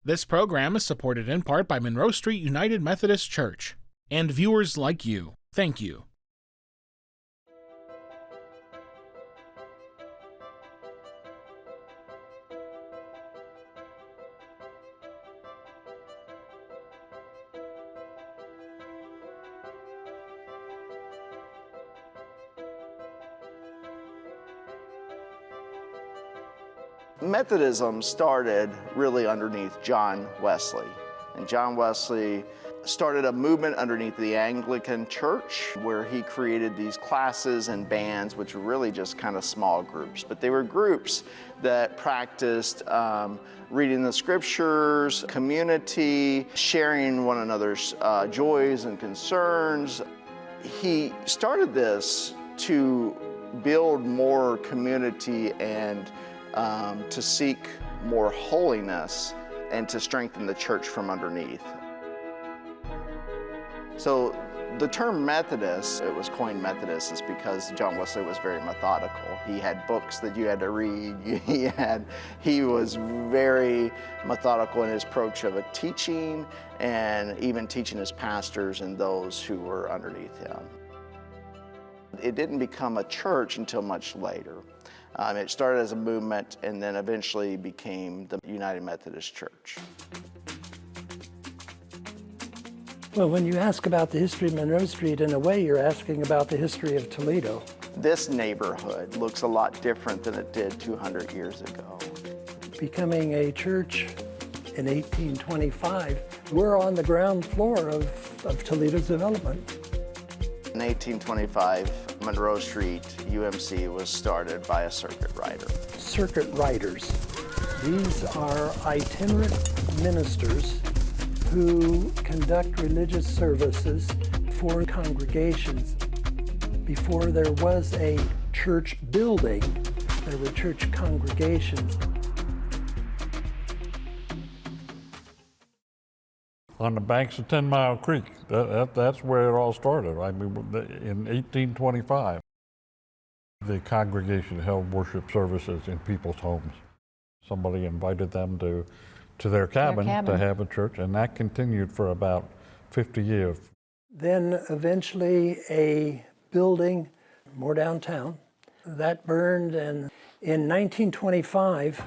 This program is supported in part by Monroe St United Methodist Church and viewers like you. Thank you. Methodism started really underneath John Wesley. And John Wesley started a movement underneath the Anglican Church where he created these classes and bands, which were really just kind of small groups. But they were groups that practiced reading the scriptures, community, sharing one another's joys and concerns. He started this to build more community and to seek more holiness and to strengthen the church from underneath. So the term Methodist, it was coined Methodist, is because John Wesley was very methodical. He had books that you had to read. He was very methodical in his approach of teaching and even teaching his pastors and those who were underneath him. It didn't become a church until much later. It started as a movement and then eventually became the United Methodist Church. Well, when you ask about the history of Monroe Street, in a way you're asking about the history of Toledo. This neighborhood looks a lot different than it did 200 years ago. Becoming a church in 1825, we're on the ground floor of Toledo's development. In 1825, Monroe Street, UMC, was started by a circuit rider. Circuit riders. These are itinerant ministers who conduct religious services for congregations. Before there was a church building, there were church congregations. On the banks of 10 Mile Creek. That's where it all started. I mean, in 1825, the congregation held worship services in people's homes. Somebody invited them to their cabin to have a church, and that continued for about 50 years. Then eventually a building more downtown, that burned, and in 1925,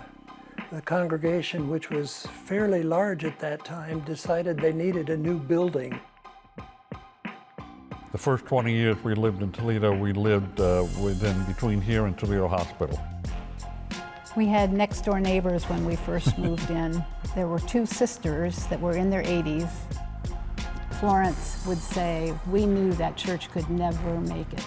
the congregation, which was fairly large at that time, decided they needed a new building. The first 20 years we lived in Toledo, we lived between here and Toledo Hospital. We had next door neighbors when we first moved in. There were two sisters that were in their 80s. Florence would say, we knew that church could never make it.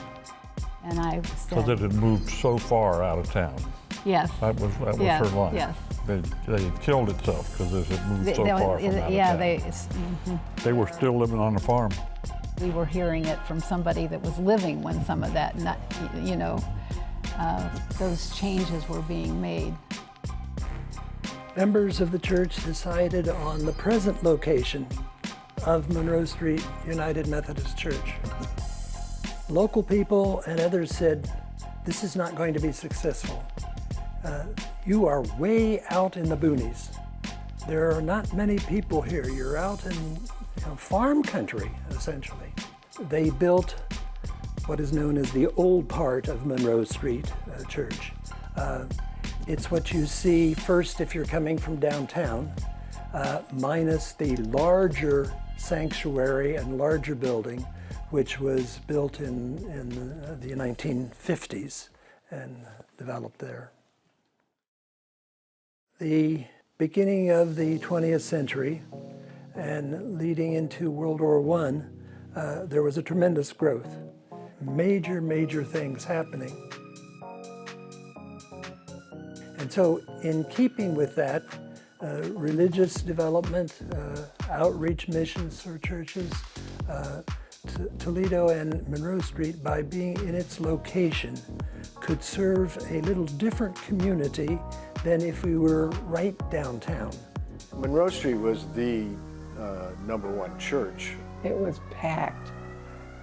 And I said... Because it had moved so far out of town. Yes. That was yes, her line. Yes. They had killed itself because it had moved so far from out of town. They were still living on the farm. We were hearing it from somebody that was living when some of that, those changes were being made. Members of the church decided on the present location of Monroe Street United Methodist Church. Local people and others said, this is not going to be successful. You are way out in the boonies. There are not many people here. You're out in farm country, essentially. They built what is known as the old part of Monroe Street Church. It's what you see first if you're coming from downtown, minus the larger sanctuary and larger building, which was built in the 1950s and developed there. The beginning of the 20th century and leading into World War I, there was a tremendous growth. Major things happening. And so in keeping with that, religious development, outreach missions for churches, Toledo and Monroe Street, by being in its location, could serve a little different community than if we were right downtown. Monroe Street was the #1 church. It was packed.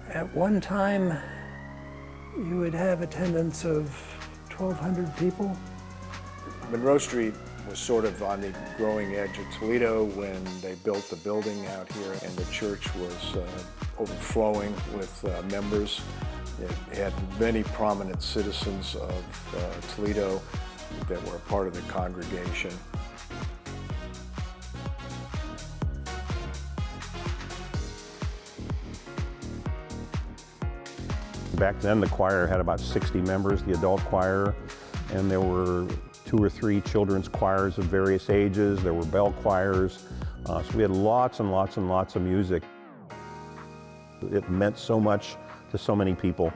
At one time, you would have attendance of 1,200 people. Monroe Street was sort of on the growing edge of Toledo when they built the building out here, and the church was overflowing with members. It had many prominent citizens of Toledo that were part of the congregation. Back then, the choir had about 60 members, the adult choir, and there were 2 or 3 children's choirs of various ages. There were bell choirs. So we had lots and lots and lots of music. It meant so much to so many people.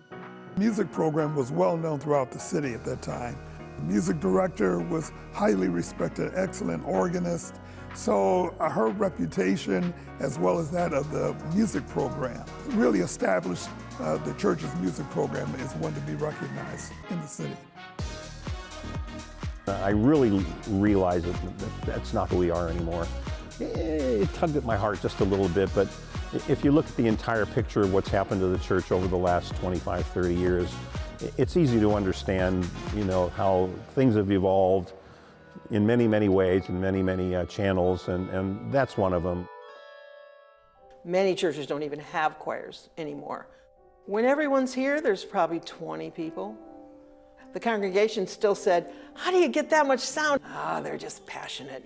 The music program was well known throughout the city at that time. The music director was highly respected, excellent organist. So her reputation, as well as that of the music program, really established the church's music program as one to be recognized in the city. I really realized that that's not who we are anymore. It tugged at my heart just a little bit, but if you look at the entire picture of what's happened to the church over the last 25, 30 years, it's easy to understand, how things have evolved in many, many ways, in many, many channels, and that's one of them. Many churches don't even have choirs anymore. When everyone's here, there's probably 20 people. The congregation still said, how do you get that much sound? They're just passionate,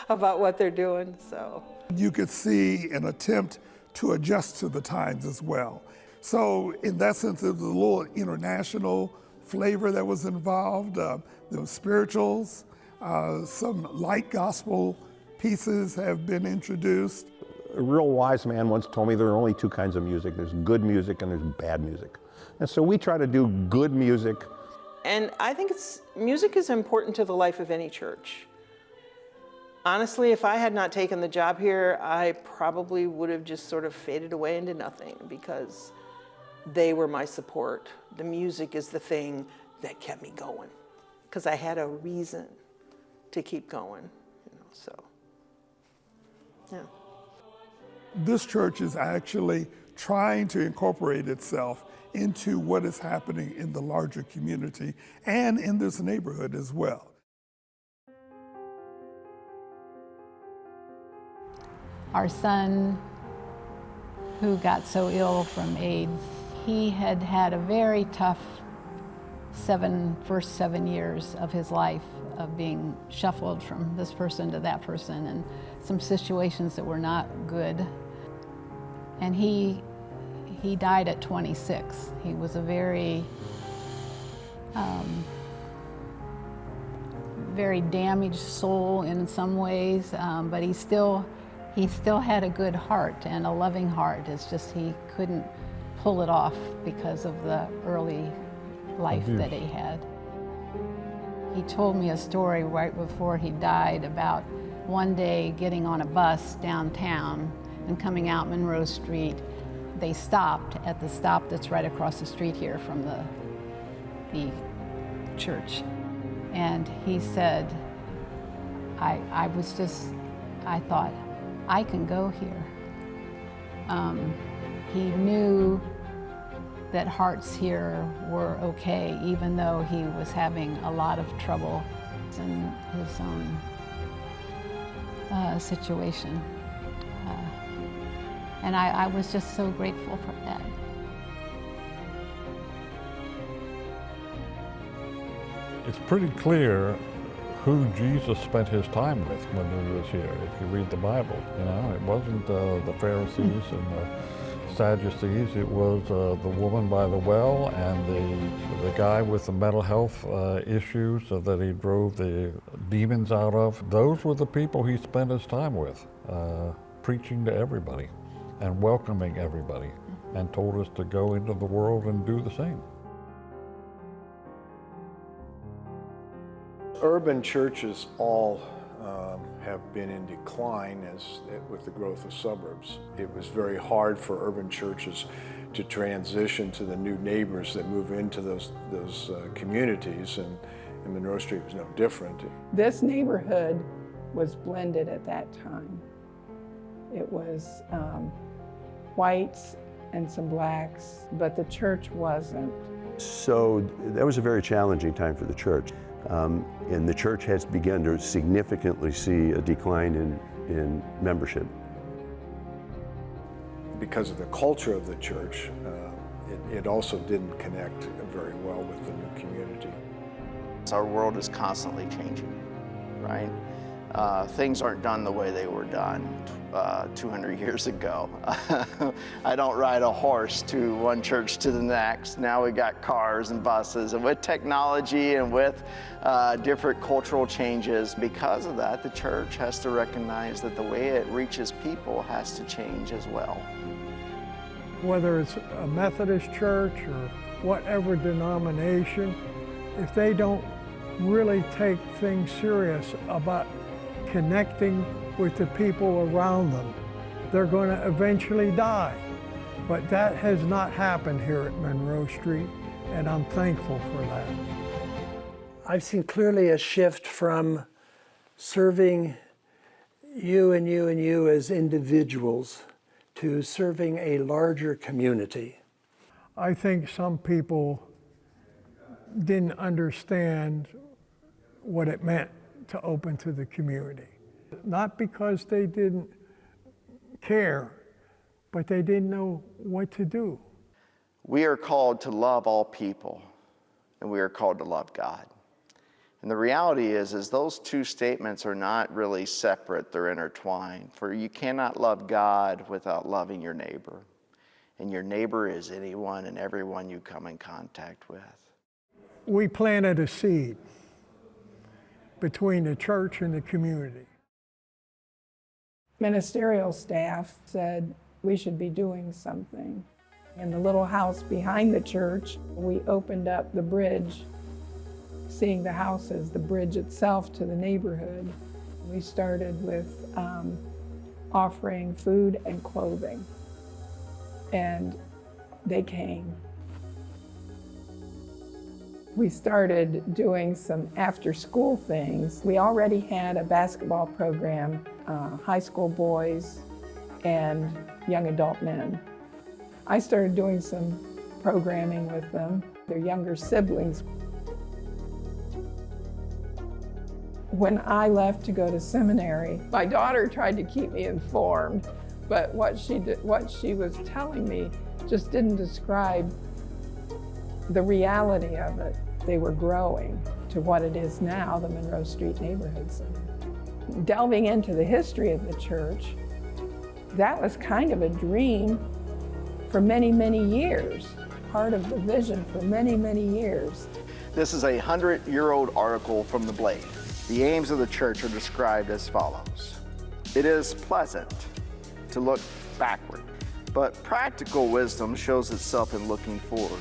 about what they're doing, so. You could see an attempt to adjust to the times as well. So in that sense, there was a little international flavor that was involved. There were spirituals, some light gospel pieces have been introduced. A real wise man once told me there are only 2 kinds of music. There's good music and there's bad music. And so we try to do good music. And I think music is important to the life of any church. Honestly, if I had not taken the job here, I probably would have just sort of faded away into nothing because they were my support. The music is the thing that kept me going because I had a reason to keep going, so, yeah. This church is actually trying to incorporate itself into what is happening in the larger community and in this neighborhood as well. Our son, who got so ill from AIDS, he had had a very tough first 7 years of his life of being shuffled from this person to that person and some situations that were not good. And he died at 26. He was a very, very damaged soul in some ways, but he still had a good heart and a loving heart. It's just he couldn't pull it off because of the early life that he had. He told me a story right before he died about one day getting on a bus downtown and coming out Monroe Street. They stopped at the stop that's right across the street here from the church. And he said, I thought, I can go here. He knew that hearts here were okay, even though he was having a lot of trouble in his own situation. And I was just so grateful for that. It's pretty clear who Jesus spent his time with when he was here, if you read the Bible. It wasn't the Pharisees and the Sadducees. It was the woman by the well and the guy with the mental health issues that he drove the demons out of. Those were the people he spent his time with, preaching to everybody and welcoming everybody, and told us to go into the world and do the same. Urban churches all have been in decline with the growth of suburbs. It was very hard for urban churches to transition to the new neighbors that move into those communities, and Monroe Street was no different. This neighborhood was blended at that time. It was whites and some blacks, but the church wasn't. So that was a very challenging time for the church. And the church has begun to significantly see a decline in membership. Because of the culture of the church, it also didn't connect very well with the new community. Our world is constantly changing, right? Things aren't done the way they were done 200 years ago. I don't ride a horse to one church to the next. Now we got cars and buses, and with technology and with different cultural changes, because of that, the church has to recognize that the way it reaches people has to change as well. Whether it's a Methodist church or whatever denomination, if they don't really take things serious about connecting with the people around them, they're going to eventually die. But that has not happened here at Monroe Street, and I'm thankful for that. I've seen clearly a shift from serving you and you and you as individuals to serving a larger community. I think some people didn't understand what it meant to open to the community. Not because they didn't care, but they didn't know what to do. We are called to love all people, and we are called to love God. And the reality is those two statements are not really separate, they're intertwined. For you cannot love God without loving your neighbor. And your neighbor is anyone and everyone you come in contact with. We planted a seed between the church and the community. Ministerial staff said we should be doing something. In the little house behind the church, we opened up the bridge, seeing the house as the bridge itself to the neighborhood. We started with offering food and clothing, and they came. We started doing some after-school things. We already had a basketball program, high school boys and young adult men. I started doing some programming with them, their younger siblings. When I left to go to seminary, my daughter tried to keep me informed, but what she was telling me just didn't describe the reality of it. They were growing to what it is now, the Monroe Street Neighborhood Center. Delving into the history of the church, that was kind of a dream for many, many years, part of the vision for many, many years. This is a 100-year-old article from the Blade. The aims of the church are described as follows. It is pleasant to look backward, but practical wisdom shows itself in looking forward.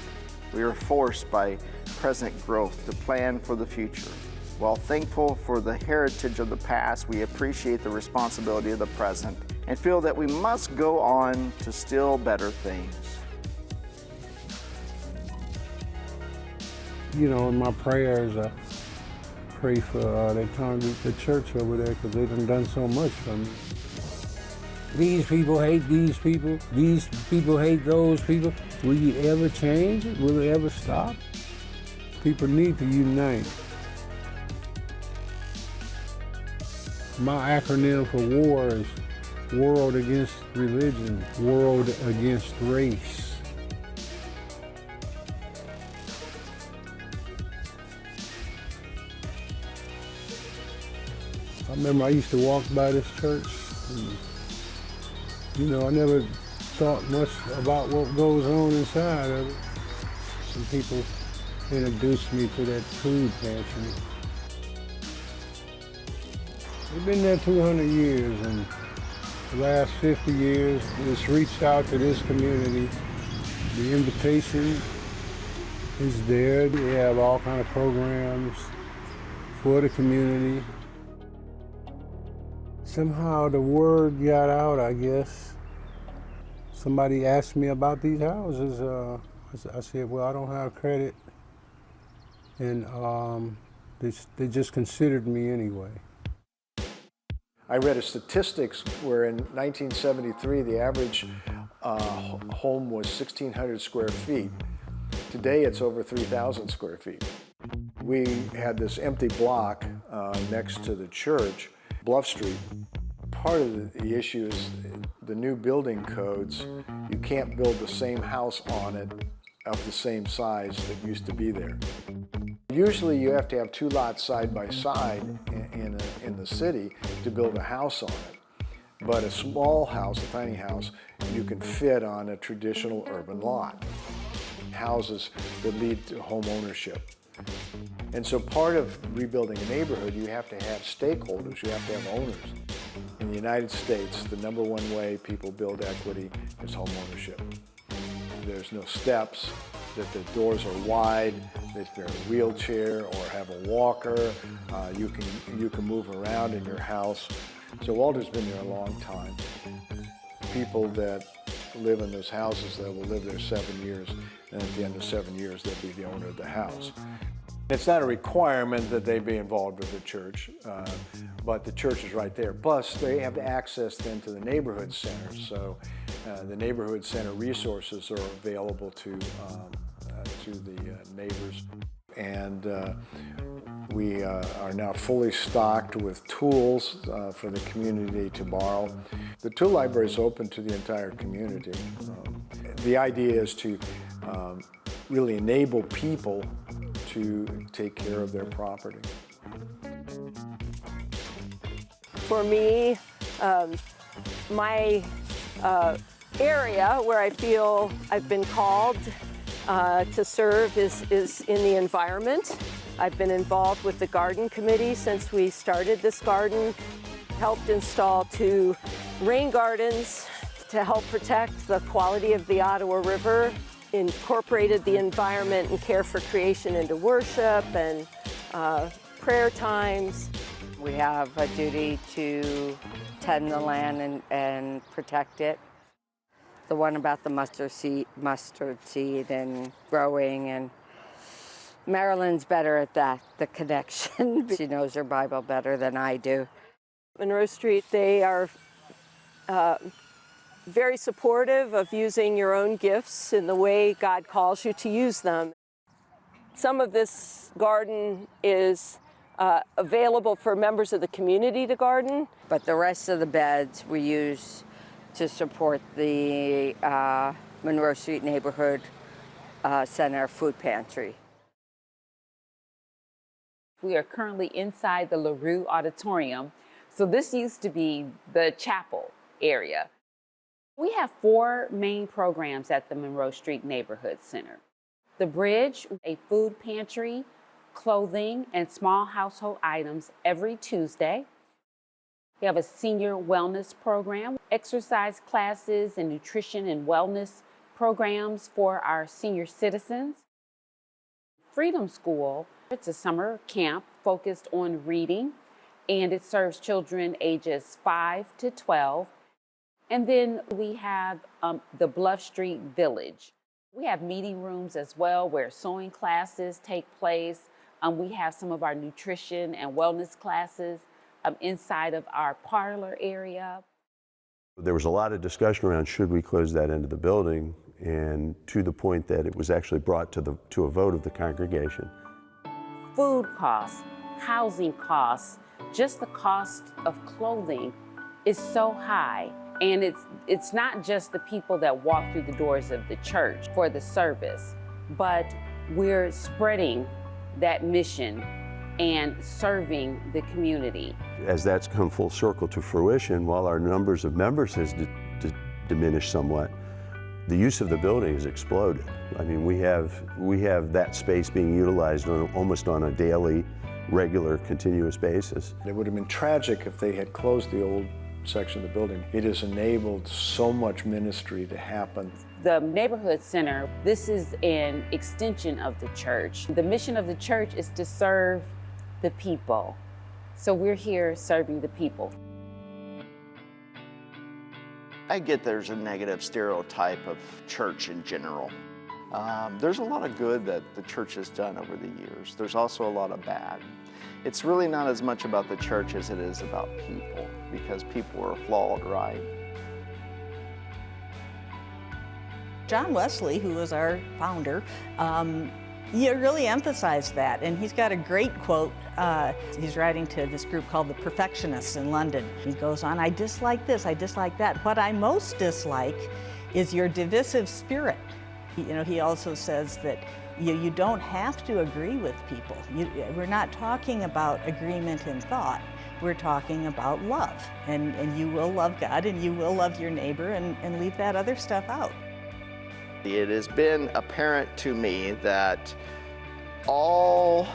We are forced by present growth to plan for the future. While thankful for the heritage of the past, we appreciate the responsibility of the present and feel that we must go on to still better things. You know, in my prayers, I pray for the church over there because they've done so much for me. These people hate these people hate those people. Will you ever change it? Will it ever stop? People need to unite. My acronym for WAR is World Against Religion, World Against Race. I remember I used to walk by this church and, you know, I never thought much about what goes on inside of it. Some people introduced me to that food pantry. We've been there 200 years, and the last 50 years, it's reached out to this community. The invitation is there. They have all kinds of programs for the community. Somehow the word got out, I guess. Somebody asked me about these houses. I said, well, I don't have credit. And they just considered me anyway. I read a statistics where in 1973, the average home was 1,600 square feet. Today, it's over 3,000 square feet. We had this empty block next to the church, Bluff Street. Part of the issue is the new building codes. You can't build the same house on it of the same size that used to be there. Usually you have to have two lots side by side in the city to build a house on it. But a small house, a tiny house, you can fit on a traditional urban lot. Houses that lead to home ownership. And so part of rebuilding a neighborhood, you have to have stakeholders, you have to have owners. In the United States, the number one way people build equity is home ownership. There's no steps, that the doors are wide, that if you're in a wheelchair or have a walker, you can move around in your house. So Walter's been there a long time. People that live in those houses, that will live there 7 years, and at the end of 7 years, they'll be the owner of the house. It's not a requirement that they be involved with the church, but the church is right there. Plus, they have access then to the neighborhood center, so the neighborhood center resources are available to the neighbors. And we are now fully stocked with tools for the community to borrow. The tool library is open to the entire community. The idea is to really enable people to take care of their property. For me, my area where I feel I've been called to serve is in the environment. I've been involved with the garden committee since we started this garden, helped install 2 rain gardens to help protect the quality of the Ottawa River, incorporated the environment and care for creation into worship and prayer times. We have a duty to tend the land and protect it. The one about the mustard seed and growing, and Marilyn's better at that, the connection. She knows her Bible better than I do. Monroe Street, they are very supportive of using your own gifts in the way God calls you to use them. Some of this garden is available for members of the community to garden. But the rest of the beds we use to support the Monroe Street Neighborhood Center food pantry. We are currently inside the LaRue Auditorium. So this used to be the chapel area. We have 4 main programs at the Monroe Street Neighborhood Center. The Bridge, a food pantry, clothing, and small household items every Tuesday. We have a senior wellness program, exercise classes and nutrition and wellness programs for our senior citizens. Freedom School, it's a summer camp focused on reading, and it serves children ages 5 to 12. And then we have the Bluff Street Village. We have meeting rooms as well where sewing classes take place. We have some of our nutrition and wellness classes inside of our parlor area. There was a lot of discussion around should we close that end of the building, and to the point that it was actually brought to a vote of the congregation. Food costs, housing costs, just the cost of clothing is so high. And it's not just the people that walk through the doors of the church for the service, but we're spreading that mission and serving the community. As that's come full circle to fruition, while our numbers of members has diminished somewhat, the use of the building has exploded. I mean, we have that space being utilized almost on a daily, regular, continuous basis. It would have been tragic if they had closed the old section of the building. It has enabled so much ministry to happen. The neighborhood center, this is an extension of the church. The mission of the church is to serve the people. So we're here serving the people. I get there's a negative stereotype of church in general. There's a lot of good that the church has done over the years. There's also a lot of bad. It's really not as much about the church as it is about people, because people are flawed, right? John Wesley, who was our founder, You really emphasize that, and he's got a great quote. He's writing to this group called the Perfectionists in London. He goes on, I dislike this, I dislike that. What I most dislike is your divisive spirit. He also says that you don't have to agree with people. We're not talking about agreement in thought. We're talking about love. And you will love God and you will love your neighbor and leave that other stuff out. It has been apparent to me that all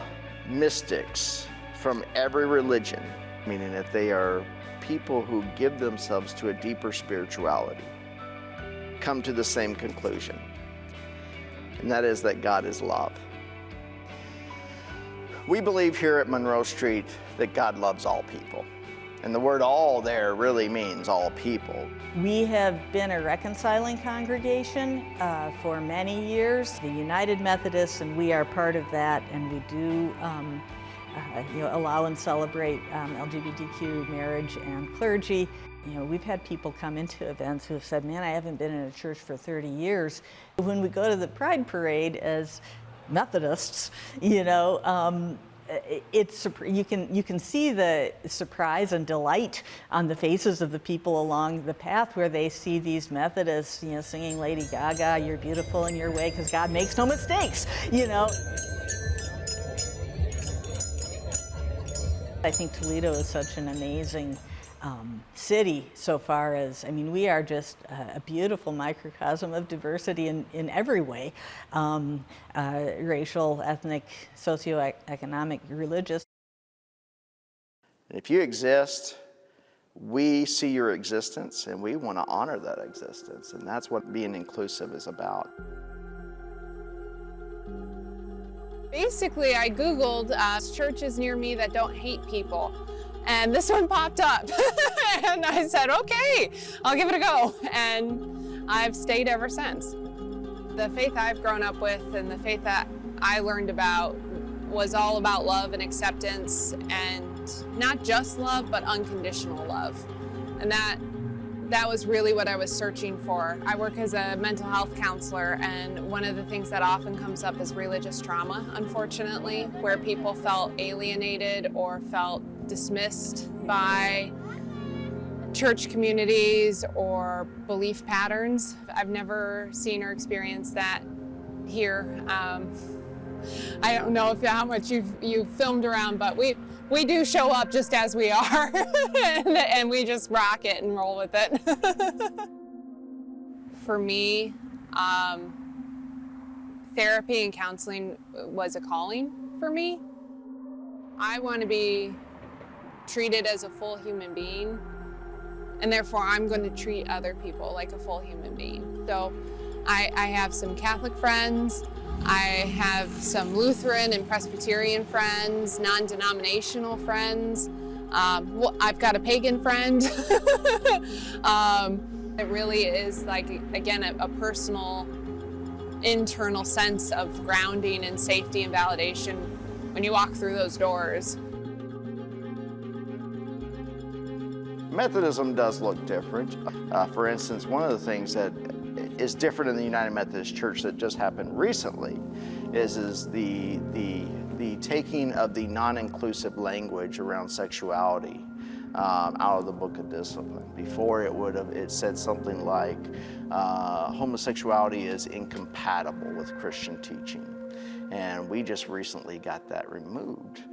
mystics from every religion, meaning that they are people who give themselves to a deeper spirituality, come to the same conclusion, and that is that God is love. We believe here at Monroe Street that God loves all people. And the word all there really means all people. We have been a reconciling congregation for many years, the United Methodists, and we are part of that, and we do allow and celebrate LGBTQ marriage and clergy. We've had people come into events who have said, man, I haven't been in a church for 30 years. When we go to the Pride Parade as Methodists, you can see the surprise and delight on the faces of the people along the path where they see these Methodists, singing Lady Gaga, "You're beautiful in your way," because God makes no mistakes, I think Toledo is such an amazing city so far as, we are just a beautiful microcosm of diversity in every way, racial, ethnic, socioeconomic, religious. If you exist, we see your existence and we want to honor that existence, and that's what being inclusive is about. Basically, I Googled churches near me that don't hate people. And this one popped up. And I said, okay, I'll give it a go. And I've stayed ever since. The faith I've grown up with and the faith that I learned about was all about love and acceptance, and not just love, but unconditional love. And that was really what I was searching for. I work as a mental health counselor, and one of the things that often comes up is religious trauma, unfortunately, where people felt alienated or felt dismissed by church communities or belief patterns. I've never seen or experienced that here. I don't know how much you've filmed around, but we do show up just as we are, and we just rock it and roll with it. For me, therapy and counseling was a calling for me. I want to be treated as a full human being, and therefore I'm going to treat other people like a full human being. So I have some Catholic friends, I have some Lutheran and Presbyterian friends, non-denominational friends. I've got a pagan friend. It really is like, again, a personal, internal sense of grounding and safety and validation when you walk through those doors. Methodism does look different. For instance, one of the things that is different in the United Methodist Church that just happened recently is the taking of the non-inclusive language around sexuality out of the Book of Discipline. Before it said something like homosexuality is incompatible with Christian teaching, and we just recently got that removed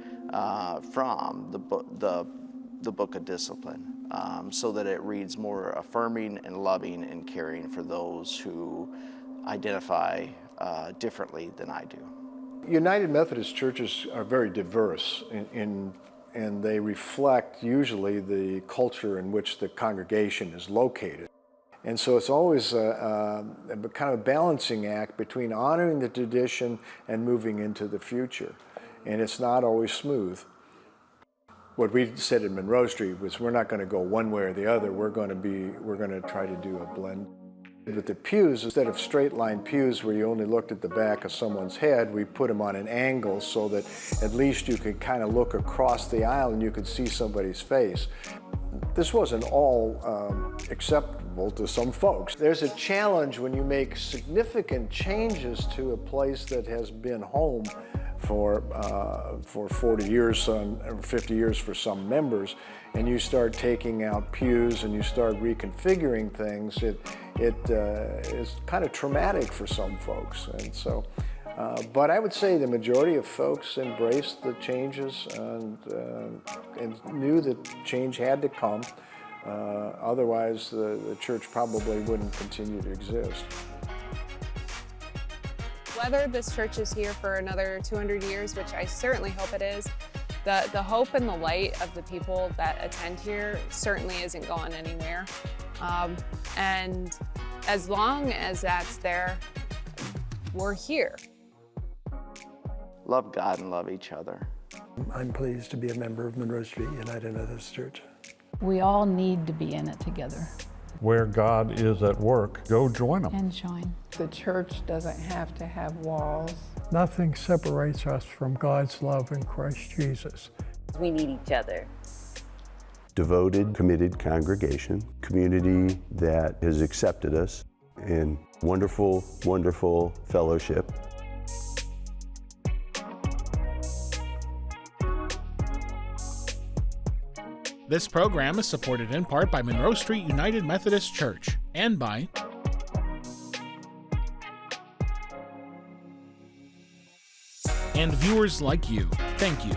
from the Book of Discipline. So that it reads more affirming and loving and caring for those who identify differently than I do. United Methodist churches are very diverse and they reflect usually the culture in which the congregation is located. And so it's always a kind of balancing act between honoring the tradition and moving into the future. And it's not always smooth. What we said in Monroe Street was we're not going to go one way or the other. We're going to try to do a blend. With the pews, instead of straight line pews where you only looked at the back of someone's head, we put them on an angle so that at least you could kind of look across the aisle and you could see somebody's face. this wasn't all acceptable to some folks. There's a challenge when you make significant changes to a place that has been home for 40 years, 50 years for some members, and you start taking out pews and you start reconfiguring things. It is kind of traumatic for some folks, and so. But I would say the majority of folks embraced the changes and knew that change had to come. Otherwise, the church probably wouldn't continue to exist. Whether this church is here for another 200 years, which I certainly hope it is, the hope and the light of the people that attend here certainly isn't going anywhere. And as long as that's there, we're here. Love God and love each other. I'm pleased to be a member of Monroe Street United Methodist Church. We all need to be in it together. Where God is at work, go join Him. And join. The church doesn't have to have walls. Nothing separates us from God's love in Christ Jesus. We need each other. Devoted, committed congregation, community that has accepted us, and wonderful, wonderful fellowship. This program is supported in part by Monroe Street United Methodist Church and by and viewers like you. Thank you.